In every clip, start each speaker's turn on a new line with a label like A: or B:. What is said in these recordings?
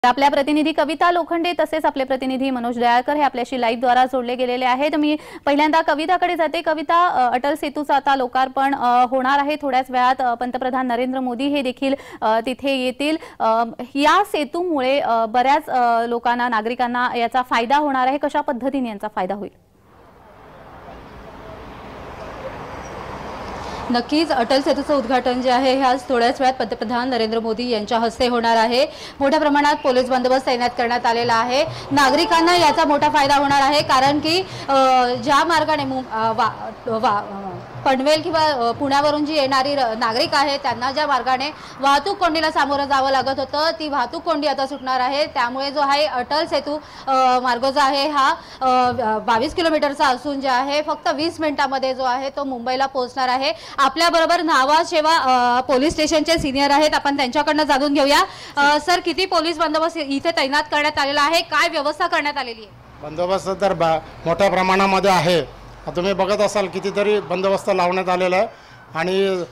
A: आपल्या प्रतिनिधी कविता लोखंडे तसेच आपले प्रतिनिधी मनोज दयाळकर हे आपल्याशी लाईव्ह द्वारा जोडले गेलेले आहेत। मी पहिल्यांदा कविताकडे जाते। कविता, अटल सेतूचं आता लोकार्पण होणार आहे थोड्याच वेळात। पंतप्रधान नरेंद्र मोदी हे देखील तिथे येतील। या सेतूमुळे बऱ्याच लोकांना, नागरिकांना याचा फायदा होणार आहे। कशा पद्धतीने यांचा फायदा होईल?
B: नक्कीच अटल सेतूचं उद्घाटन जे आहे हे आज थोड्याच वेळात पंतप्रधान नरेंद्र मोदी यांच्या हस्ते होणार आहे। मोठ्या प्रमाणात पोलीस बंदोबस्त तैनात करण्यात आलेला आहे। नागरिकांना याचा मोठा फायदा होणार आहे, कारण की ज्या मार्गाने पनवेल किंवा पुण्यावरून जी येणारी नागरिक आहे त्यांना ज्या मार्गाने वाहतूक कोंडीला सामोरं जावं लागत होतं, ती वाहतूक कोंडी आता सुटणार आहे। त्यामुळे जो आहे अटल सेतू मार्ग जो आहे हा 22 किलोमीटरचा असून जे आहे फक्त 20 मिनिटांमध्ये जो आहे तो मुंबईला पोहोचणार आहे। आपल्याबरोबर नावाशेवा पोलीस स्टेशनचे सिनियर आहेत, आपण त्यांच्याकडनं जाणून घेऊया। सर, किती पोलीस बंदोबस्त इथे तैनात करण्यात आलेला आहे? काय व्यवस्था करण्यात आलेली आहे?
C: बंदोबस्त तर मोठ्या प्रमाणामध्ये आहे। तुम्ही बघत असाल कितीतरी बंदोबस्त लावण्यात आलेला आहे आणि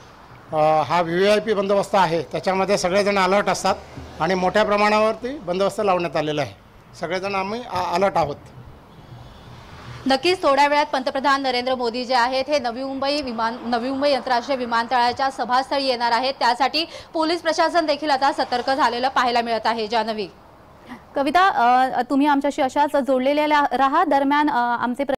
C: हा VVIP बंदोबस्त आहे, त्याच्यामध्ये सगळेजण अलर्ट असतात आणि मोठ्या प्रमाणावरती बंदोबस्त लावण्यात आलेला आहे। सगळेजण आम्ही अलर्ट आहोत।
B: नक्कीच थोड्या वेळात पंतप्रधान नरेंद्र मोदी जे आहेत हे नवी मुंबई आंतरराष्ट्रीय विमानतळाच्या सभास्थळी येणार आहेत। त्यासाठी पोलीस प्रशासन देखील आता सतर्क झालेलं पाहायला मिळत आहे। जानवी,
A: कविता, तुम्ही आमच्याशी अशाच जोडलेल्या राहा। दरम्यान आमचे